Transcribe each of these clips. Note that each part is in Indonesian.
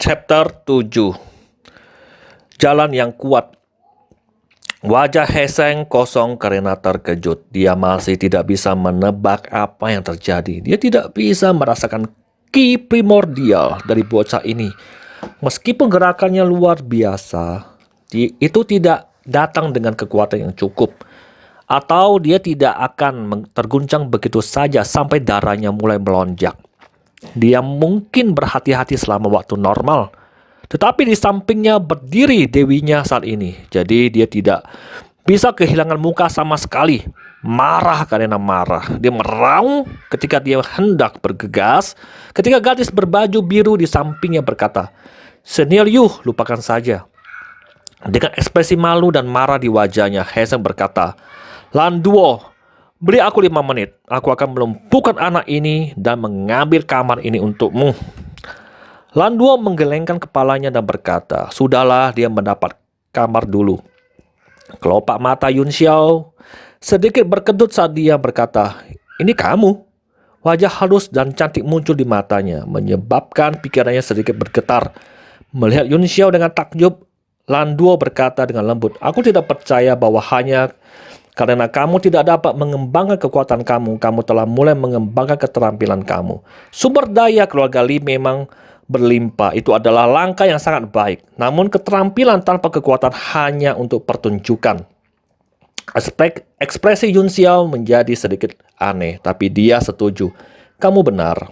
Chapter 7. Jalan yang kuat. Wajah Heseng kosong karena terkejut. Dia masih tidak bisa menebak apa yang terjadi. Dia tidak bisa merasakan ki primordial dari bocah ini. Meskipun gerakannya luar biasa, itu tidak datang dengan kekuatan yang cukup. Atau dia tidak akan terguncang begitu saja sampai darahnya mulai melonjak. Dia mungkin berhati-hati selama waktu normal, tetapi di sampingnya berdiri dewinya saat ini. Jadi dia tidak bisa kehilangan muka sama sekali. Marah karena marah. Dia meraung ketika dia hendak bergegas. Ketika gadis berbaju biru di sampingnya berkata, "Senior Yu, lupakan saja." Dengan ekspresi malu dan marah di wajahnya, Heseng berkata, "Lan Duo, beri aku 5 menit. Aku akan melumpuhkan anak ini dan mengambil kamar ini untukmu." Lan Duo menggelengkan kepalanya dan berkata, "Sudahlah, dia mendapat kamar dulu." Kelopak mata Yun Xiao sedikit berkedut saat dia berkata, "Ini kamu?" Wajah halus dan cantik muncul di matanya, menyebabkan pikirannya sedikit bergetar. Melihat Yun Xiao dengan takjub, Lan Duo berkata dengan lembut, "Aku tidak percaya bahwa hanya karena kamu tidak dapat mengembangkan kekuatan kamu, kamu telah mulai mengembangkan keterampilan kamu. Sumber daya keluarga Li memang berlimpah. Itu adalah langkah yang sangat baik. Namun keterampilan tanpa kekuatan hanya untuk pertunjukan." Ekspresi Yun Xiao menjadi sedikit aneh, tapi dia setuju. "Kamu benar."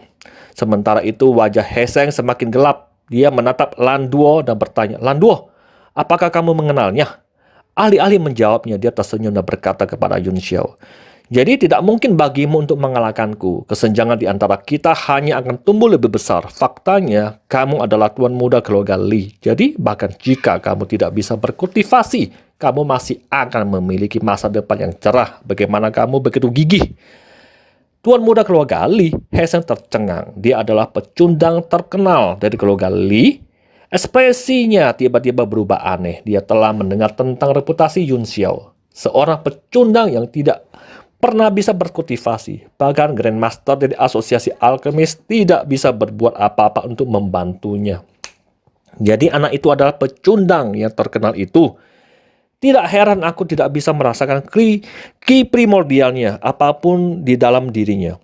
Sementara itu wajah Heseng semakin gelap. Dia menatap Lan Duo dan bertanya, "Lan Duo, apakah kamu mengenalnya?" Alih-alih menjawabnya, dia tersenyum dan berkata kepada Yun Xiao, "Jadi tidak mungkin bagimu untuk mengalahkanku. Kesenjangan di antara kita hanya akan tumbuh lebih besar. Faktanya, kamu adalah tuan muda keluarga Li. Jadi, bahkan jika kamu tidak bisa berkultivasi, kamu masih akan memiliki masa depan yang cerah. Bagaimana kamu begitu gigih?" Tuan muda keluarga Li, Heseng tercengang. Dia adalah pecundang terkenal dari keluarga Li. Ekspresinya tiba-tiba berubah aneh. Dia telah mendengar tentang reputasi Yun Xiao, seorang pecundang yang tidak pernah bisa berkultivasi. Bahkan Grandmaster dari Asosiasi Alkemis tidak bisa berbuat apa-apa untuk membantunya. Jadi anak itu adalah pecundang yang terkenal itu. Tidak heran aku tidak bisa merasakan ki primordialnya apapun di dalam dirinya.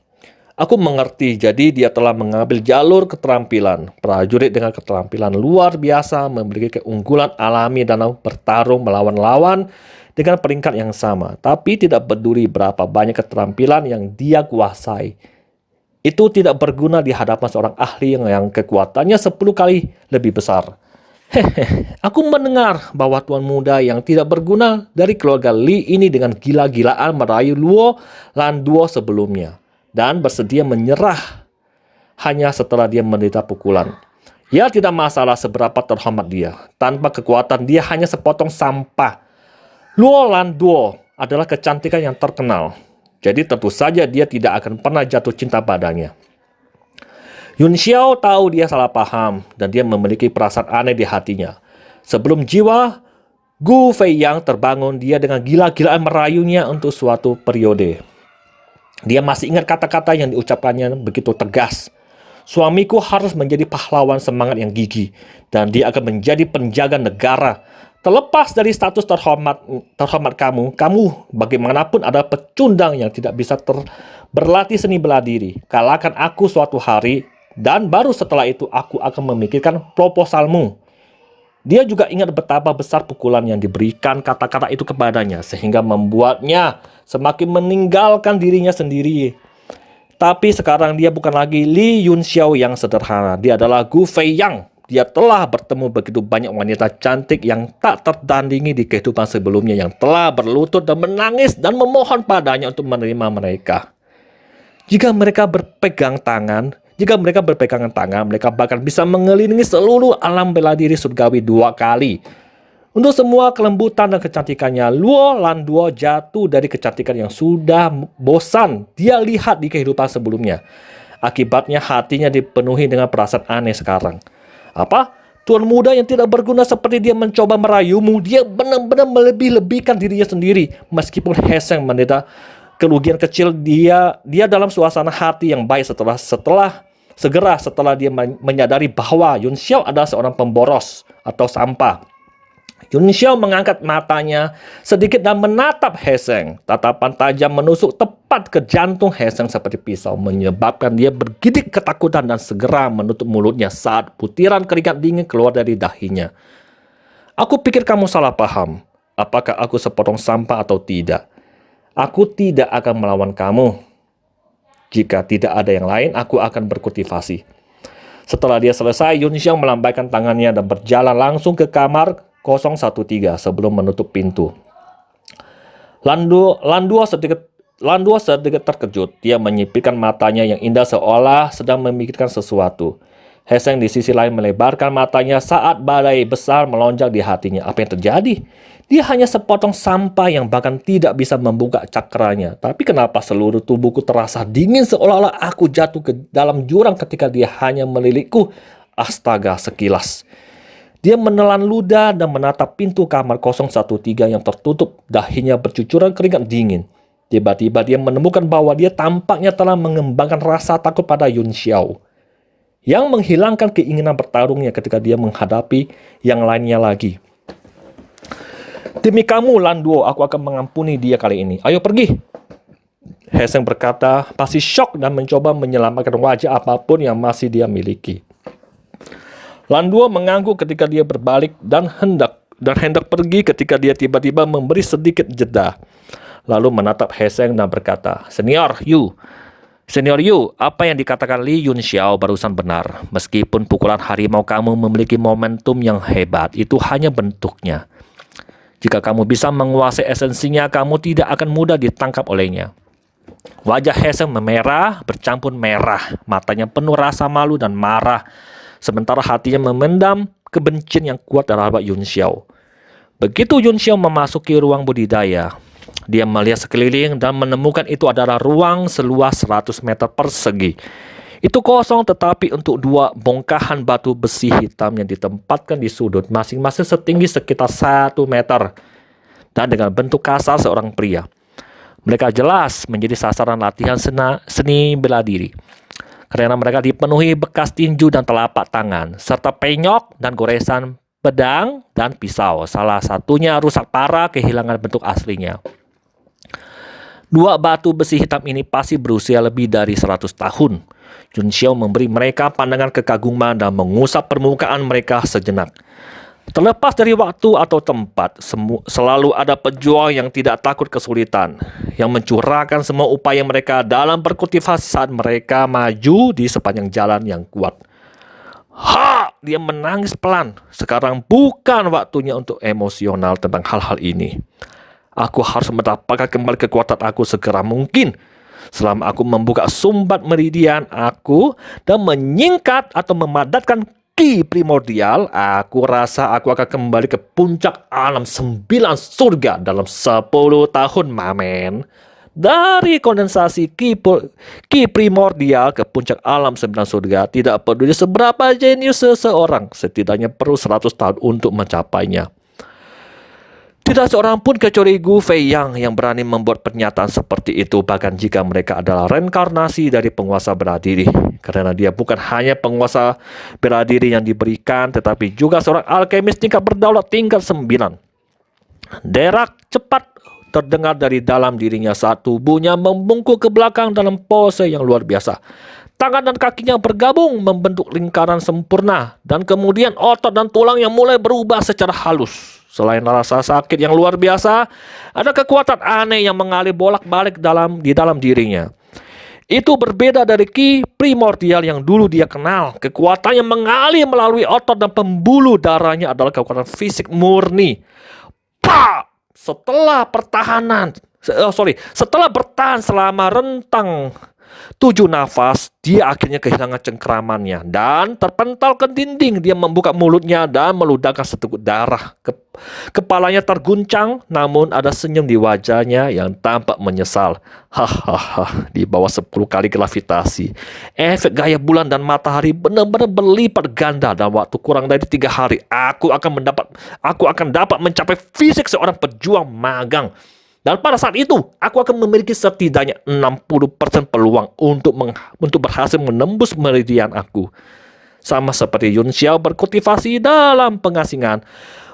Aku mengerti, jadi dia telah mengambil jalur keterampilan. Prajurit dengan keterampilan luar biasa memiliki keunggulan alami dalam bertarung melawan lawan dengan peringkat yang sama. Tapi tidak peduli berapa banyak keterampilan yang dia kuasai, itu tidak berguna di hadapan seorang ahli yang kekuatannya 10 kali lebih besar. Aku mendengar bahwa tuan muda yang tidak berguna dari keluarga Li ini dengan gila-gilaan merayu Luo Lan Duo sebelumnya dan bersedia menyerah hanya setelah dia menderita pukulan. Ya, tidak masalah seberapa terhormat dia. Tanpa kekuatan dia hanya sepotong sampah. Luo Lan Duo adalah kecantikan yang terkenal. Jadi tentu saja dia tidak akan pernah jatuh cinta padanya. Yun Xiao tahu dia salah paham dan dia memiliki perasaan aneh di hatinya. Sebelum jiwa Gu Feiyang terbangun, dia dengan gila-gilaan merayunya untuk suatu periode. Dia masih ingat kata-kata yang diucapkannya begitu tegas. "Suamiku harus menjadi pahlawan semangat yang gigih, dan dia akan menjadi penjaga negara. Terlepas dari status terhormat kamu bagaimanapun adalah pecundang yang tidak bisa berlatih seni bela diri. Kalahkan aku suatu hari, dan baru setelah itu aku akan memikirkan proposalmu." Dia juga ingat betapa besar pukulan yang diberikan kata-kata itu kepadanya, sehingga membuatnya semakin meninggalkan dirinya sendiri. Tapi sekarang dia bukan lagi Li Yun Xiao yang sederhana. Dia adalah Gu Feiyang. Dia telah bertemu begitu banyak wanita cantik yang tak tertandingi di kehidupan sebelumnya, yang telah berlutut dan menangis dan memohon padanya untuk menerima mereka. Jika mereka berpegangan tangan, mereka bahkan bisa mengelilingi seluruh alam bela diri surgawi 2 kali. Untuk semua kelembutan dan kecantikannya, Luo Lan Duo jatuh dari kecantikan yang sudah bosan dia lihat di kehidupan sebelumnya. Akibatnya hatinya dipenuhi dengan perasaan aneh sekarang. Apa? Tuan muda yang tidak berguna seperti dia mencoba merayumu. Dia benar-benar melebih-lebihkan dirinya sendiri. Meskipun Heseng menderita kerugian kecil, dia dalam suasana hati yang baik setelah Segera setelah dia menyadari bahwa Yun Xiao adalah seorang pemboros atau sampah, Yun Xiao mengangkat matanya sedikit dan menatap He Seng. Tatapan tajam menusuk tepat ke jantung He Seng seperti pisau, menyebabkan dia bergidik ketakutan dan segera menutup mulutnya saat butiran keringat dingin keluar dari dahinya. Aku pikir kamu salah paham. Apakah aku sepotong sampah atau tidak? Aku tidak akan melawan kamu. Jika tidak ada yang lain, aku akan berkultivasi. Setelah dia selesai, Yun Xiao melambaikan tangannya dan berjalan langsung ke kamar 013 sebelum menutup pintu. Landuo sedikit terkejut. Dia menyipitkan matanya yang indah seolah sedang memikirkan sesuatu. He Seng di sisi lain melebarkan matanya saat badai besar melonjak di hatinya. Apa yang terjadi? Dia hanya sepotong sampah yang bahkan tidak bisa membuka cakranya. Tapi kenapa seluruh tubuhku terasa dingin seolah-olah aku jatuh ke dalam jurang ketika dia hanya melilikku? Astaga, sekilas. Dia menelan ludah dan menatap pintu kamar 013 yang tertutup. Dahinya bercucuran keringat dingin. Tiba-tiba dia menemukan bahwa dia tampaknya telah mengembangkan rasa takut pada Yun Xiao, yang menghilangkan keinginan bertarungnya ketika dia menghadapi yang lainnya lagi. Demi kamu, Landuo, aku akan mengampuni dia kali ini. Ayo pergi. He Seng berkata, pasti syok dan mencoba menyelamatkan wajah apapun yang masih dia miliki. Landuo mengangguk ketika dia berbalik dan hendak pergi ketika dia tiba-tiba memberi sedikit jeda. Lalu menatap He Seng dan berkata, Senior Yu, apa yang dikatakan Li Yun Xiao barusan benar. Meskipun pukulan harimau kamu memiliki momentum yang hebat, itu hanya bentuknya. Jika kamu bisa menguasai esensinya, kamu tidak akan mudah ditangkap olehnya. Wajah He Seng memerah, bercampur merah. Matanya penuh rasa malu dan marah. Sementara hatinya memendam kebencian yang kuat terhadap Yun Xiao. Begitu Yun Xiao memasuki ruang budidaya, dia melihat sekeliling dan menemukan itu adalah ruang seluas 100 meter persegi. Itu kosong, tetapi untuk dua bongkahan batu besi hitam yang ditempatkan di sudut, masing-masing setinggi sekitar 1 meter dan dengan bentuk kasar seorang pria. Mereka jelas menjadi sasaran latihan seni bela diri, karena mereka dipenuhi bekas tinju dan telapak tangan, serta penyok dan goresan pedang dan pisau. Salah satunya rusak parah, kehilangan bentuk aslinya. Dua batu besi hitam ini pasti berusia lebih dari 100 tahun. Yun Xiao memberi mereka pandangan kekaguman dan mengusap permukaan mereka sejenak. Terlepas dari waktu atau tempat, selalu ada pejuang yang tidak takut kesulitan, yang mencurahkan semua upaya mereka dalam berkultivasi saat mereka maju di sepanjang jalan yang kuat. Dia menangis pelan. Sekarang bukan waktunya untuk emosional tentang hal-hal ini. Aku harus mendapatkan kembali kekuatan aku segera mungkin. Selama aku membuka sumbat meridian aku dan menyingkat atau memadatkan ki primordial, aku rasa aku akan kembali ke puncak alam 9 surga dalam 10 tahun, mamen. Dari kondensasi ki primordial ke puncak alam 9 surga, tidak peduli seberapa jenius seseorang, setidaknya perlu 100 tahun untuk mencapainya. Tidak seorang pun kecuali Gu Feiyang yang berani membuat pernyataan seperti itu, bahkan jika mereka adalah reinkarnasi dari penguasa bela diri. Karena dia bukan hanya penguasa bela diri yang diberikan, tetapi juga seorang alkemis tingkat berdaulat tingkat 9. Derak cepat terdengar dari dalam dirinya saat tubuhnya membungkuk ke belakang dalam pose yang luar biasa. Tangan dan kakinya bergabung membentuk lingkaran sempurna, dan kemudian otot dan tulang yang mulai berubah secara halus. Selain rasa sakit yang luar biasa, ada kekuatan aneh yang mengalir bolak-balik di dalam dirinya. Itu berbeda dari ki primordial yang dulu dia kenal. Kekuatan yang mengalir melalui otot dan pembuluh darahnya adalah kekuatan fisik murni. Setelah bertahan selama rentang 7 nafas, dia akhirnya kehilangan cengkeramannya dan terpental ke dinding. Dia membuka mulutnya dan meludahkan seteguk darah. Kepalanya terguncang, namun ada senyum di wajahnya yang tampak menyesal. Di bawah 10 kali gravitasi, efek gaya bulan dan matahari benar-benar berlipat ganda dalam waktu kurang dari 3 hari. Aku akan dapat mencapai fisik seorang pejuang magang. Dan pada saat itu, aku akan memiliki setidaknya 60% peluang untuk berhasil menembus meridian aku. Sama seperti Yun Xiao berkultivasi dalam pengasingan.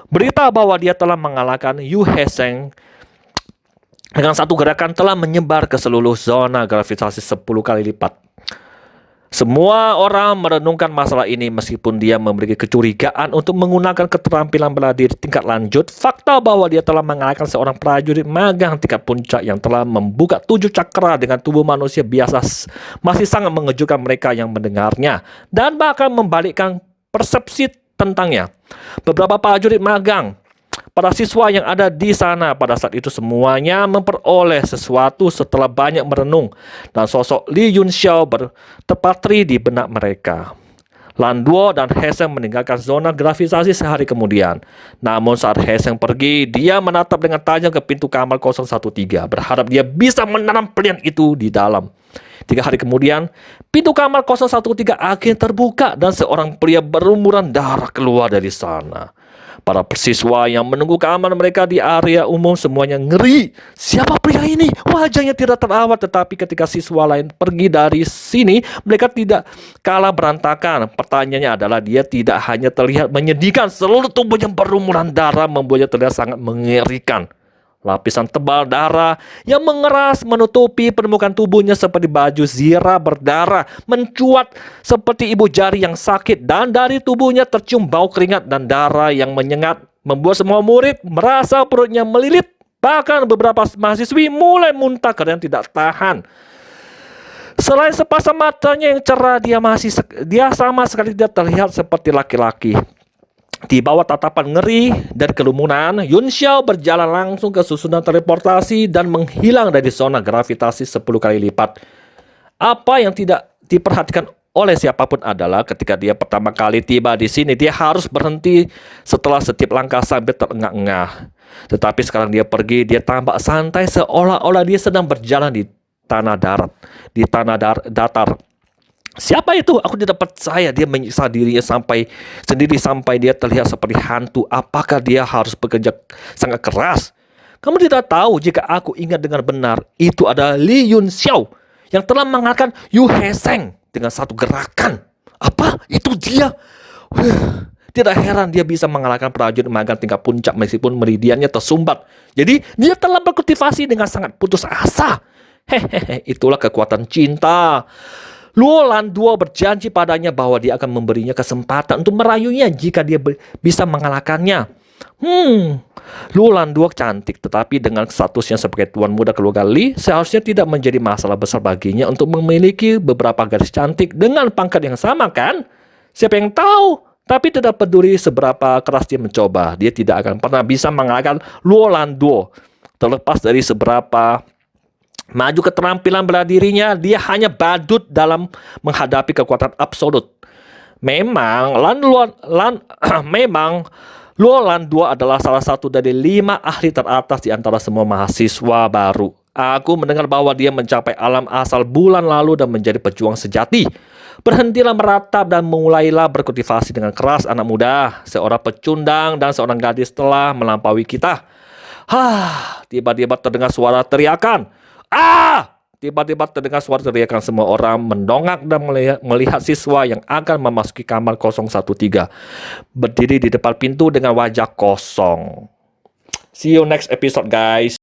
Berita bahwa dia telah mengalahkan Yu Heseng dengan satu gerakan telah menyebar ke seluruh zona gravitasi 10 kali lipat. Semua orang merenungkan masalah ini meskipun dia memiliki kecurigaan untuk menggunakan keterampilan bela diri tingkat lanjut. Fakta bahwa dia telah mengalahkan seorang prajurit magang tingkat puncak yang telah membuka 7 cakra dengan tubuh manusia biasa masih sangat mengejutkan mereka yang mendengarnya dan bahkan membalikkan persepsi tentangnya. Beberapa prajurit magang, para siswa yang ada di sana pada saat itu semuanya memperoleh sesuatu setelah banyak merenung, dan sosok Li Yun Xiao bertepatri di benak mereka. Lan Duo dan Heseng meninggalkan zona gravitasi sehari kemudian. Namun saat Heseng pergi, dia menatap dengan tajam ke pintu kamar 013, berharap dia bisa menanam pilihan itu di dalam. 3 hari kemudian, pintu kamar 013 akhirnya terbuka dan seorang pria berlumuran darah keluar dari sana. Para siswa yang menunggu keamanan mereka di area umum semuanya ngeri. Siapa pria ini? Wajahnya tidak terawat, tetapi ketika siswa lain pergi dari sini, mereka tidak kalah berantakan. Pertanyaannya adalah dia tidak hanya terlihat menyedihkan, seluruh tubuhnya berlumuran darah membuatnya terlihat sangat mengerikan. Lapisan tebal darah yang mengeras menutupi permukaan tubuhnya seperti baju zirah berdarah, mencuat seperti ibu jari yang sakit, dan dari tubuhnya tercium bau keringat dan darah yang menyengat, membuat semua murid merasa perutnya melilit. Bahkan beberapa mahasiswi mulai muntah karena tidak tahan. Selain sepasang matanya yang cerah, dia sama sekali tidak terlihat seperti laki-laki. Di bawah tatapan ngeri dan kerumunan, Yun Xiao berjalan langsung ke susunan teleportasi dan menghilang dari zona gravitasi 10 kali lipat. Apa yang tidak diperhatikan oleh siapapun adalah ketika dia pertama kali tiba di sini, dia harus berhenti setelah setiap langkah sambil terengah-engah. Tetapi sekarang dia pergi, dia tampak santai seolah-olah dia sedang berjalan di tanah datar. Siapa itu? Aku tidak percaya. Dia menyiksa dirinya sampai dia terlihat seperti hantu. Apakah dia harus bekerja sangat keras? Kamu tidak tahu jika aku ingat dengan benar, itu adalah Li Yun Xiao yang telah mengalahkan Yu Heseng dengan satu gerakan. Apa? Itu dia? Tidak heran dia bisa mengalahkan prajurit magang tingkat puncak meskipun meridiannya tersumbat. Jadi dia telah berkultivasi dengan sangat putus asa. Hehehe, itulah kekuatan cinta. Luo Lan Duo berjanji padanya bahwa dia akan memberinya kesempatan untuk merayunya jika dia bisa mengalahkannya. Luo Lan Duo cantik, tetapi dengan statusnya sebagai tuan muda keluarga Li, seharusnya tidak menjadi masalah besar baginya untuk memiliki beberapa gadis cantik dengan pangkat yang sama, kan? Siapa yang tahu? Tapi tidak peduli seberapa keras dia mencoba, dia tidak akan pernah bisa mengalahkan Luo Lan Duo. Terlepas dari seberapa maju keterampilan bela dirinya, dia hanya badut dalam menghadapi kekuatan absolut. Memang Luo Lan Duo adalah salah satu dari 5 ahli teratas di antara semua mahasiswa baru. Aku mendengar bahwa dia mencapai alam asal bulan lalu dan menjadi pejuang sejati. Berhentilah meratap dan mulailah berkultivasi dengan keras, anak muda. Seorang pecundang dan seorang gadis telah melampaui kita. Tiba-tiba terdengar suara teriakan. Tiba-tiba terdengar suara teriakan. Semua orang mendongak dan melihat siswa yang akan memasuki kamar 013 berdiri di depan pintu dengan wajah kosong. See you next episode, guys.